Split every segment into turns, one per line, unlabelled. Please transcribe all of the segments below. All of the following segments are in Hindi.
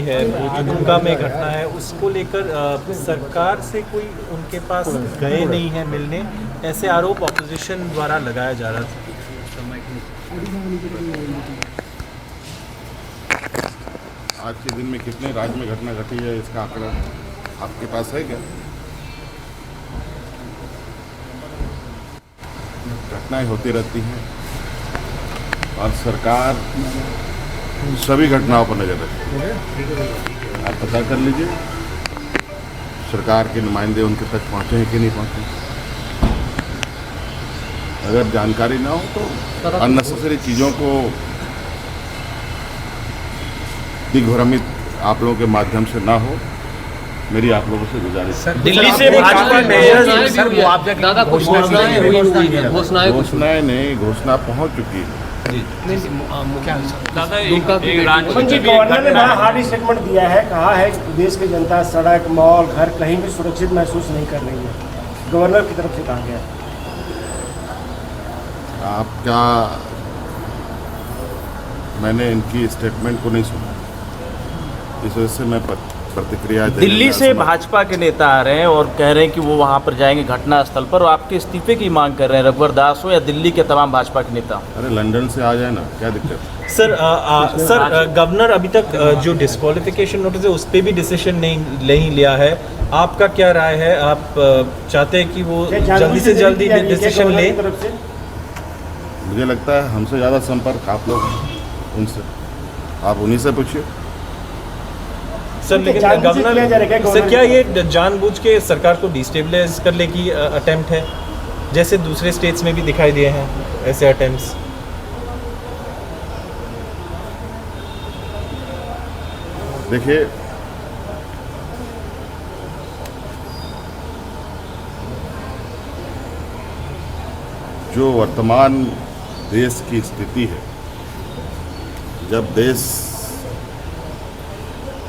है, वो जो दुमका में घटना है उसको लेकर सरकार से कोई उनके पास गए नहीं है मिलने, ऐसे आरोप ऑपोजिशन द्वारा लगाया जा रहा था।
आज के दिन में कितने राज्य में घटना घटी है इसका आंकड़ा आपके पास है क्या? घटनाएं होती रहती हैं और सरकार सभी घटनाओं पर नजर रखती है। आप पता कर लीजिए सरकार के नुमाइंदे उनके तक पहुंचे हैं कि नहीं पहुंचे। अगर जानकारी ना हो तो अननेसेसरी चीज़ों को दिग्भ्रमित आप लोगों के माध्यम से ना हो, मेरी आप लोगों से गुजारिश है।
दिल्ली से भाजपा
घोषणाएं नहीं, घोषणा पहुंच चुकी है।
गवर्नर ने बड़ा हार्ड स्टेटमेंट दिया है, कहा है कि प्रदेश की जनता सड़क, मॉल, घर कहीं भी सुरक्षित महसूस नहीं कर रही है। गवर्नर की तरफ से कहा गया।
आप क्या, मैंने इनकी स्टेटमेंट को नहीं सुना, इस वजह से मैं प्रतिक्रिया
दिल्ली से भाजपा के नेता आ रहे हैं और कह रहे हैं कि वो वहाँ पर जाएंगे घटना स्थल पर और आपके इस्तीफे की मांग कर रहे हैं, रघुवर दास हो या दिल्ली के तमाम भाजपा के नेता।
अरे लंदन से आ जाए ना, क्या दिक्कत है?
सर गवर्नर अभी तक जो डिस्क्वालिफिकेशन नोटिस है उस पर भी डिसीजन नहीं लिया है, आपका क्या राय है? आप चाहते हैं कि वो जल्दी से जल्दी डिसीजन ले?
मुझे लगता है हमसे ज़्यादा संपर्क आप लोग उनसे, आप उन्हीं से पूछिए।
सर लेकिन गवर्नर सर क्या ये जानबूझ के सरकार को डिस्टेबलाइज करने की अटेम्प्ट है, जैसे दूसरे स्टेट्स में भी दिखाई दिए हैं ऐसे अटेम्प्ट्स?
देखिए, जो वर्तमान देश की स्थिति है, जब देश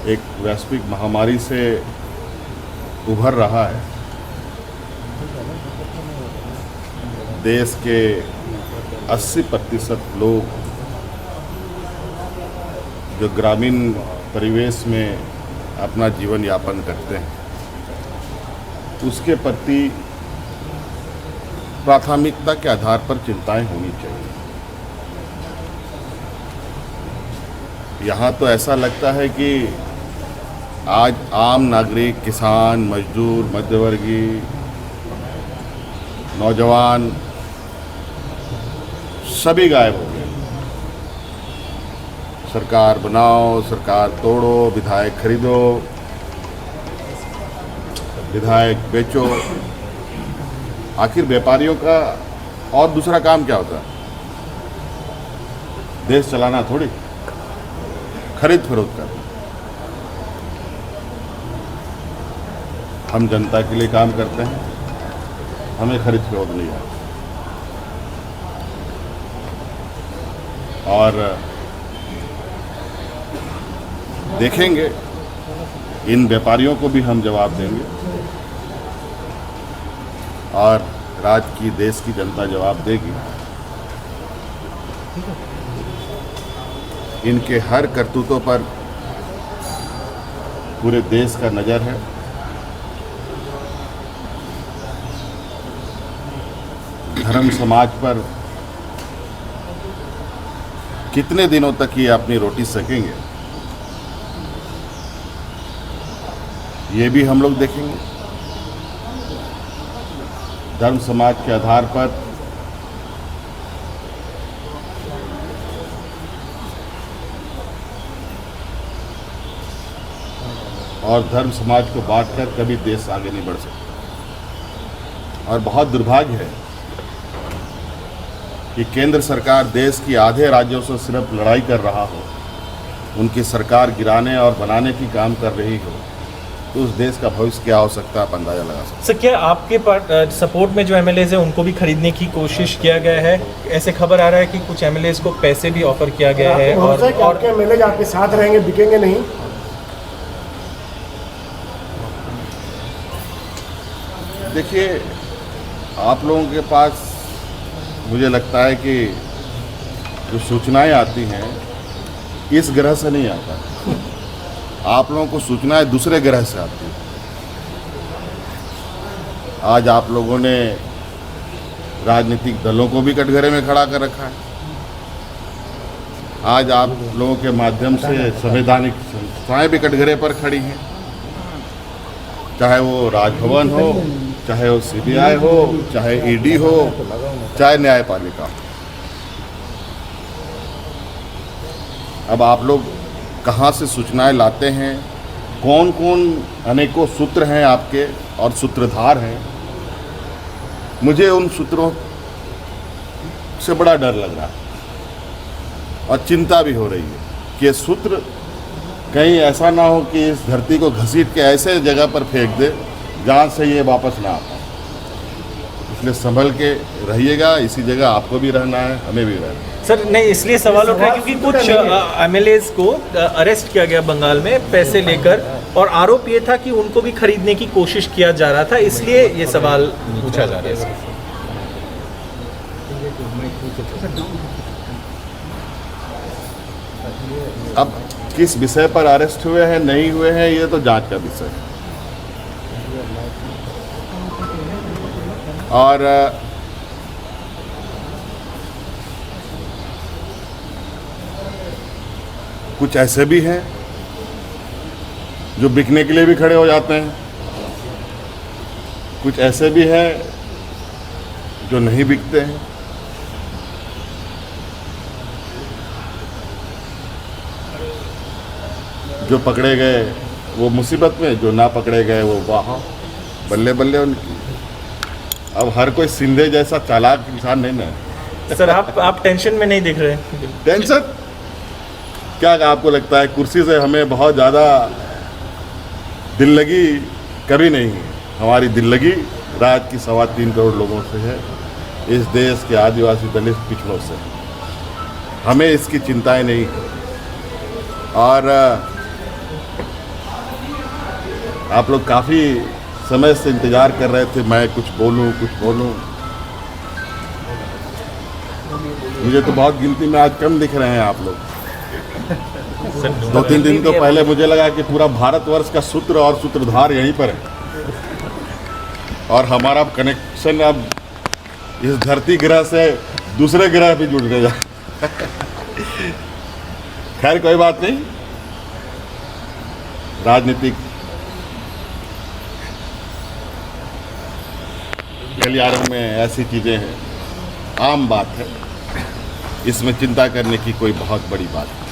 एक वैश्विक महामारी से उभर रहा है, देश के 80% लोग जो ग्रामीण परिवेश में अपना जीवन यापन करते हैं, उसके प्रति प्राथमिकता के आधार पर चिंताएं होनी चाहिए। यहाँ तो ऐसा लगता है कि आज आम नागरिक, किसान, मजदूर, मध्यवर्गीय, नौजवान सभी गायब हो गए। सरकार बनाओ, सरकार तोड़ो, विधायक खरीदो, विधायक बेचो। आखिर व्यापारियों का और दूसरा काम क्या होता है? देश चलाना थोड़ी, खरीद फरोख्त कर। हम जनता के लिए काम करते हैं, हमें खरीद फरोख्त नहीं है। और देखेंगे, इन व्यापारियों को भी हम जवाब देंगे और राज्य की, देश की जनता जवाब देगी। इनके हर करतूतों पर पूरे देश का नज़र है। धर्म समाज पर कितने दिनों तक ये अपनी रोटी सेकेंगे, ये भी हम लोग देखेंगे। धर्म समाज के आधार पर और धर्म समाज को बांटकर कभी देश आगे नहीं बढ़ सकता। और बहुत दुर्भाग्य है कि केंद्र सरकार देश की आधे राज्यों से सिर्फ लड़ाई कर रहा हो, उनकी सरकार गिराने और बनाने की काम कर रही हो, तो उस देश का भविष्य क्या हो सकता है आप अंदाजा लगा सकते हैं।
सर क्या आपके सपोर्ट में जो एमएलएज हैं उनको भी खरीदने की कोशिश किया गया है? ऐसे खबर आ रहा है कि कुछ एमएलएज को पैसे भी ऑफर किया गया है और
एमएलएज आपके साथ रहेंगे, बिकेंगे नहीं?
देखिए, आप लोगों के पास मुझे लगता है कि जो सूचनाएं आती हैं इस ग्रह से नहीं आता। आप लोगों को सूचनाएं दूसरे ग्रह से आती है। आज आप लोगों ने राजनीतिक दलों को भी कटघरे में खड़ा कर रखा है। आज आप लोगों के माध्यम से संवैधानिक संस्थाएं भी कटघरे पर खड़ी हैं, चाहे वो राजभवन हो, चाहे वो सीबीआई हो, चाहे ईडी हो, चाहे न्यायपालिका। अब आप लोग कहाँ से सूचनाएं लाते हैं, कौन कौन अनेकों सूत्र हैं आपके और सूत्रधार हैं, मुझे उन सूत्रों से बड़ा डर लग रहा है और चिंता भी हो रही है कि ये सूत्र कहीं ऐसा ना हो कि इस धरती को घसीट के ऐसे जगह पर फेंक दे जहाँ से ये वापस ना आ पाए। इसलिए संभल के रहिएगा, इसी जगह आपको भी रहना है, हमें भी रहना है।
सर नहीं, इसलिए सवाल उठ रहा है क्योंकि कुछ एमएलएज को अरेस्ट किया गया बंगाल में पैसे लेकर, और आरोप ये था कि उनको भी खरीदने की कोशिश किया जा रहा था, इसलिए ये सवाल पूछा जा रहा है।
अब किस विषय पर अरेस्ट हुए हैं, नहीं हुए हैं, ये तो जांच का विषय है। और कुछ ऐसे भी हैं जो बिकने के लिए भी खड़े हो जाते हैं, कुछ ऐसे भी हैं जो नहीं बिकते हैं। जो पकड़े गए वो मुसीबत में, जो ना पकड़े गए वो वाह, बल्ले बल्ले उनकी। अब हर कोई सिंधे जैसा चालाक इंसान नहीं ना।
सर आप टेंशन में नहीं दिख रहे।
टेंशन क्या, आपको लगता है कुर्सी से हमें बहुत ज़्यादा दिल लगी? कभी नहीं है। हमारी दिल लगी राज्य की 3.25 करोड़ लोगों से है, इस देश के आदिवासी दलित पिछड़ों से। हमें इसकी चिंताएं नहीं है। और आप लोग काफ़ी समय से इंतज़ार कर रहे थे मैं कुछ बोलूं। मुझे तो बहुत गिनती में आज कम दिख रहे हैं आप लोग। 2-3 दिन तो पहले मुझे लगा कि पूरा भारतवर्ष का सूत्र और सूत्रधार यहीं पर है, और हमारा कनेक्शन अब इस धरती ग्रह से दूसरे ग्रह भी जुड़ने जा। खैर कोई बात नहीं, राजनीतिक गलियारों में ऐसी चीज़ें हैं, आम बात है, इसमें चिंता करने की कोई बहुत बड़ी बात नहीं।